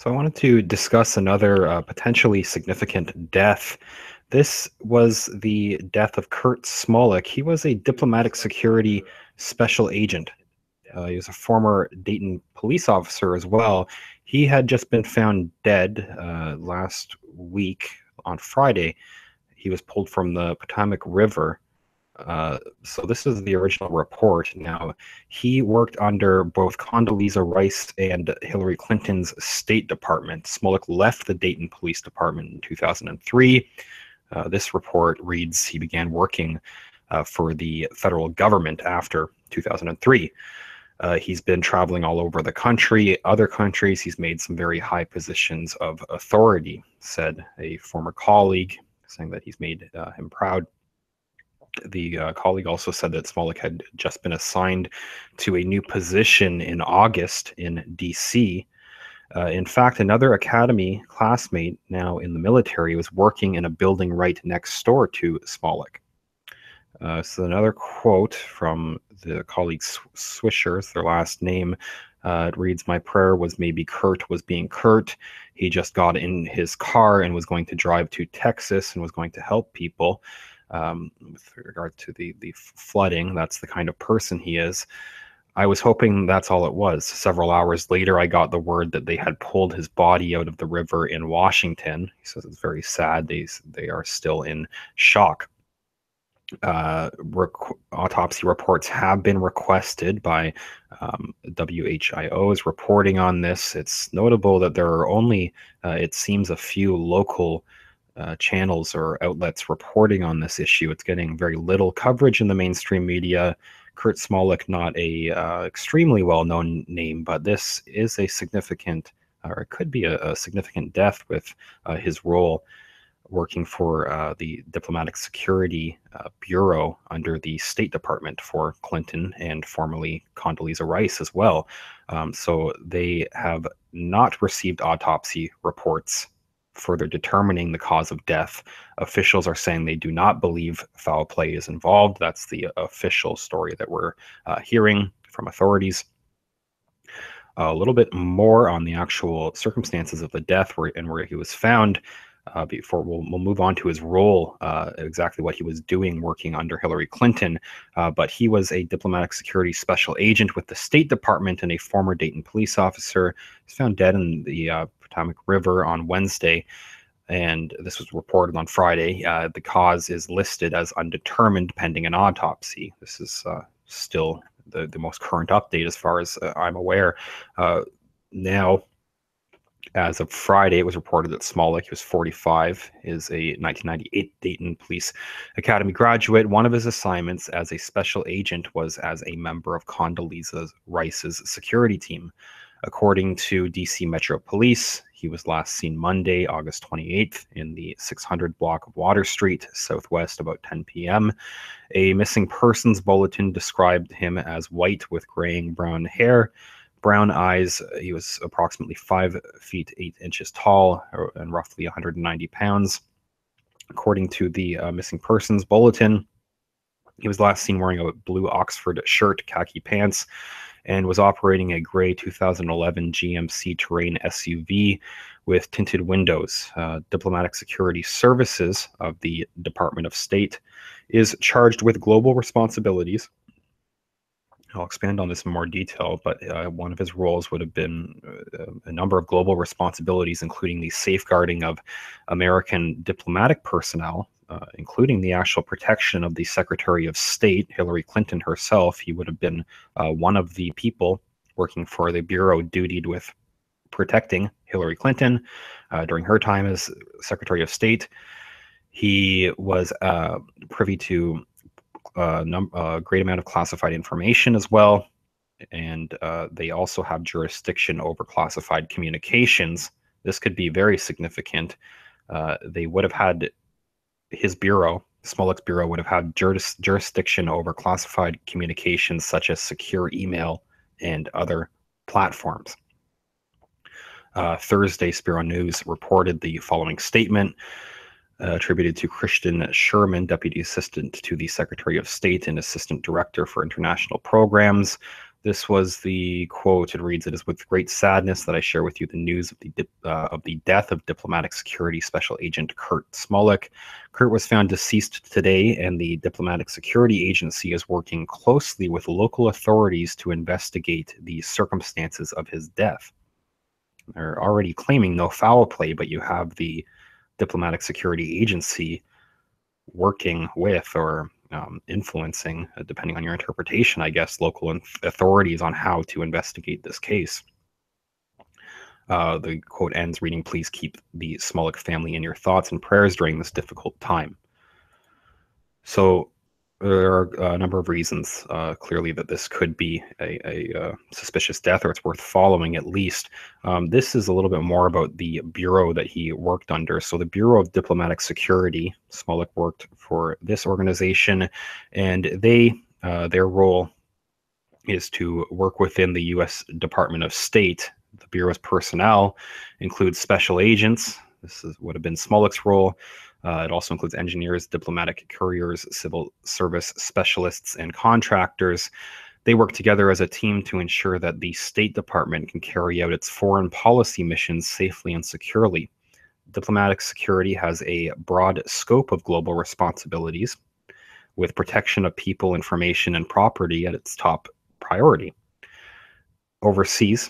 So I wanted to discuss another potentially significant death. This was the death of Kurt Smolek. He was a diplomatic security special agent. He was a former Dayton police officer as well. He had just been found dead last week on Friday. He was pulled from the Potomac River. So this is the original report. Now, he worked under both Condoleezza Rice and Hillary Clinton's State Department. Smolek left the Dayton Police Department in 2003. This report reads he began working for the federal government after 2003. He's been traveling all over the country, other countries. He's made some very high positions of authority, said a former colleague, saying that he's made him proud. The colleague also said that Smolek had just been assigned to a new position in August in D.C. In fact, another academy classmate, now in the military, was working in a building right next door to Smolek. So another quote from the colleague Swisher, their last name, it reads, "My prayer was maybe Kurt was being Kurt. He just got in his car and was going to drive to Texas and was going to help people." With regard to the flooding, that's the kind of person he is. I was hoping that's all it was. Several hours later, I got the word that they had pulled his body out of the river in Washington. He says it's very sad. They are still in shock. Autopsy reports have been requested by WHIOs reporting on this. It's notable that there are only, it seems, a few local channels or outlets reporting on this issue. It's getting very little coverage in the mainstream media. Kurt Smolek, not a extremely well-known name, but this is a significant, or it could be a significant death with his role working for the Diplomatic Security Bureau under the State Department for Clinton and formerly Condoleezza Rice as well. So they have not received autopsy reports further determining the cause of death. Officials are saying they do not believe foul play is involved. That's the official story that we're hearing from authorities. A little bit more on the actual circumstances of the death and where he was found. Before we'll move on to his role, exactly what he was doing working under Hillary Clinton. But he was a diplomatic security special agent with the State Department and a former Dayton police officer. He's found dead in the Potomac River on Wednesday, and this was reported on Friday. The cause is listed as undetermined pending an autopsy. This is still the most current update as far as I'm aware. Now, as of Friday, it was reported that Smolek, he was 45, is a 1998 Dayton Police Academy graduate. One of his assignments as a special agent was as a member of Condoleezza Rice's security team. According to DC Metro Police, he was last seen Monday, August 28th, in the 600 block of Water Street, southwest, about 10 p.m. A missing persons bulletin described him as white with graying brown hair, brown eyes. He was approximately 5 feet 8 inches tall and roughly 190 pounds. According to the missing persons bulletin, he was last seen wearing a blue Oxford shirt, khaki pants, and was operating a gray 2011 GMC Terrain SUV with tinted windows. Diplomatic Security Services of the Department of State is charged with global responsibilities. I'll expand on this in more detail, but one of his roles would have been a number of global responsibilities, including the safeguarding of American diplomatic personnel, including the actual protection of the Secretary of State, Hillary Clinton herself. He would have been one of the people working for the Bureau dutied with protecting Hillary Clinton during her time as Secretary of State. He was privy to a great amount of classified information as well, and they also have jurisdiction over classified communications. This could be very significant. They would have had his bureau, Smolek's bureau, would have had jurisdiction over classified communications such as secure email and other platforms. Thursday, Spiro News reported the following statement. Attributed to Christian Sherman, Deputy Assistant to the Secretary of State and Assistant Director for International Programs. This was the quote. It reads, "It is with great sadness that I share with you the news of the death of diplomatic security special agent Kurt Smolek. Kurt was found deceased today, and the diplomatic security agency is working closely with local authorities to investigate the circumstances of his death." They're already claiming no foul play, but you have the diplomatic security agency working with or influencing, depending on your interpretation, I guess, local authorities on how to investigate this case. The quote ends reading, "Please keep the Smolek family in your thoughts and prayers during this difficult time." So there are a number of reasons, clearly, that this could be a suspicious death, or it's worth following at least. This is a little bit more about the bureau that he worked under. So the Bureau of Diplomatic Security, Smolek worked for this organization, and their role is to work within the U.S. Department of State. The Bureau's personnel includes special agents. Would have been Smolek's role. It also includes engineers, diplomatic couriers, civil service specialists, and contractors. They work together as a team to ensure that the State Department can carry out its foreign policy missions safely and securely. Diplomatic security has a broad scope of global responsibilities, with protection of people, information, and property at its top priority. Overseas,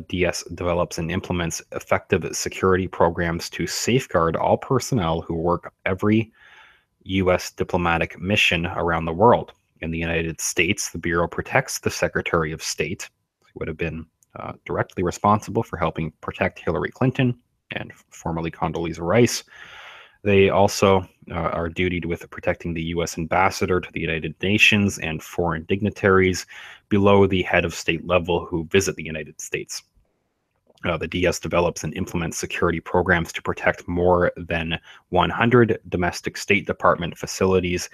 DS develops and implements effective security programs to safeguard all personnel who work every U.S. diplomatic mission around the world. In the United States, the Bureau protects the Secretary of State, who would have been directly responsible for helping protect Hillary Clinton and formerly Condoleezza Rice. They also are dutied with protecting the U.S. ambassador to the United Nations and foreign dignitaries below the head of state level who visit the United States. The DS develops and implements security programs to protect more than 100 domestic State Department facilities,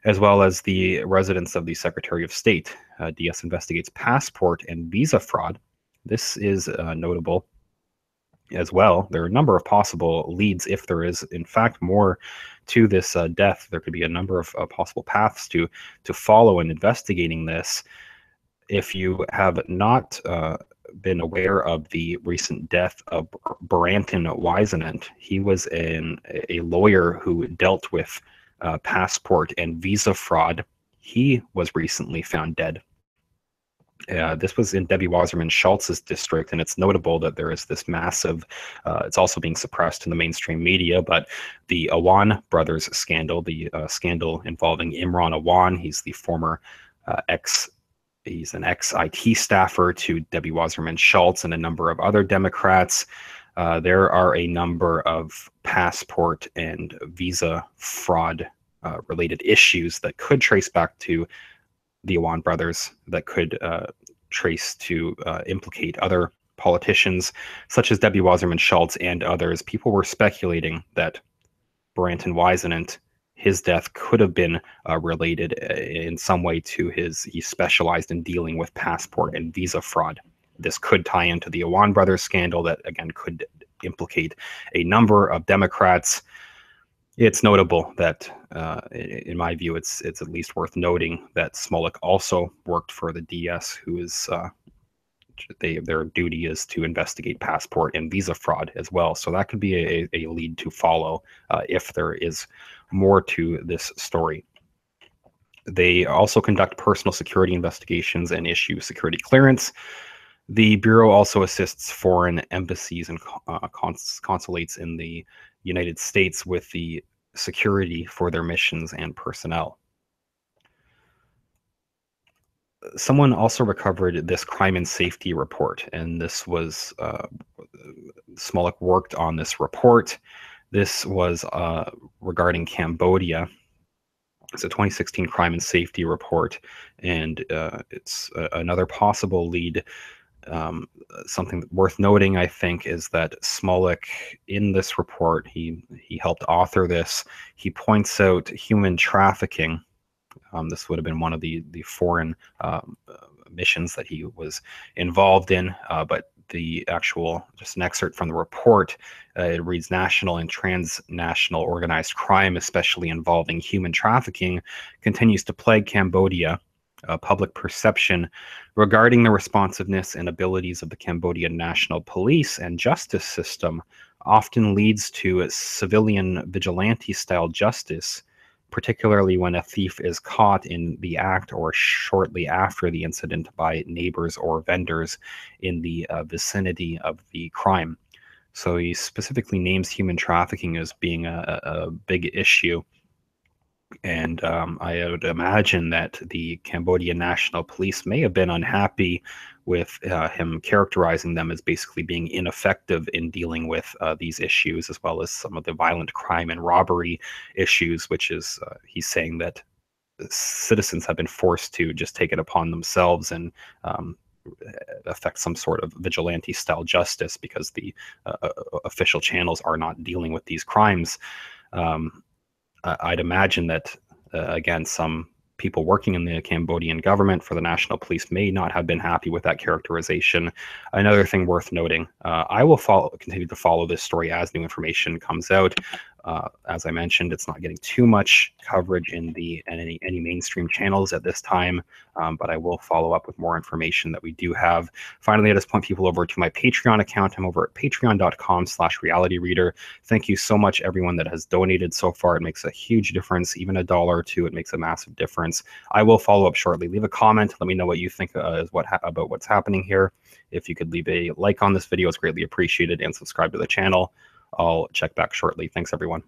as well as the residence of the Secretary of State. DS investigates passport and visa fraud. This is notable as well. There are a number of possible leads if there is, in fact, more to this death. There could be a number of possible paths to follow in investigating this. If you have not been aware of the recent death of Branton Wisenant, he was a lawyer who dealt with passport and visa fraud. He was recently found dead. This was in Debbie Wasserman Schultz's district, and it's notable that there is this massive, it's also being suppressed in the mainstream media, but the Awan brothers scandal, the scandal involving Imran Awan, he's the former he's an ex-IT staffer to Debbie Wasserman Schultz and a number of other Democrats. There are a number of passport and visa fraud related issues that could trace back to the Awan brothers, that could trace to implicate other politicians such as Debbie Wasserman Schultz and others. People were speculating that Branton Wisenant, his death could have been related in some way to he specialized in dealing with passport and visa fraud. This could tie into the Awan brothers scandal that, again, could implicate a number of Democrats. It's notable that, in my view, it's at least worth noting that Smolek also worked for the DS, who is their duty is to investigate passport and visa fraud as well. So that could be a lead to follow if there is more to this story. They also conduct personal security investigations and issue security clearance. The Bureau also assists foreign embassies and consulates in the United States with the security for their missions and personnel. Someone also recovered this crime and safety report, and this was Smolek worked on this report. This was regarding Cambodia. It's a 2016 crime and safety report, and it's another possible lead. Something worth noting, I think, is that Smolek, in this report, he helped author this. He points out human trafficking. This would have been one of the foreign missions that he was involved in, but the actual, just an excerpt from the report, it reads, "National and transnational organized crime, especially involving human trafficking, continues to plague Cambodia. public perception regarding the responsiveness and abilities of the Cambodian National Police and justice system often leads to a civilian vigilante-style justice, particularly when a thief is caught in the act or shortly after the incident by neighbors or vendors in the vicinity of the crime. So he specifically names human trafficking as being a big issue. And I would imagine that the Cambodian National Police may have been unhappy with him characterizing them as basically being ineffective in dealing with these issues, as well as some of the violent crime and robbery issues, which is, he's saying that citizens have been forced to just take it upon themselves and um, affect some sort of vigilante style justice because the official channels are not dealing with these crimes. Um, I'd imagine that, again, some people working in the Cambodian government for the national police may not have been happy with that characterization. Another thing worth noting, I will continue to follow this story as new information comes out. As I mentioned, it's not getting too much coverage in any mainstream channels at this time, but I will follow up with more information that we do have. Finally, I just point people over to my Patreon account. I'm over at patreon.com/realityreader. Thank you so much, everyone that has donated so far. It makes a huge difference. Even $1 or $2, it makes a massive difference. I will follow up shortly. Leave a comment. Let me know what you think about what's happening here. If you could leave a like on this video, it's greatly appreciated, and subscribe to the channel. I'll check back shortly. Thanks, everyone.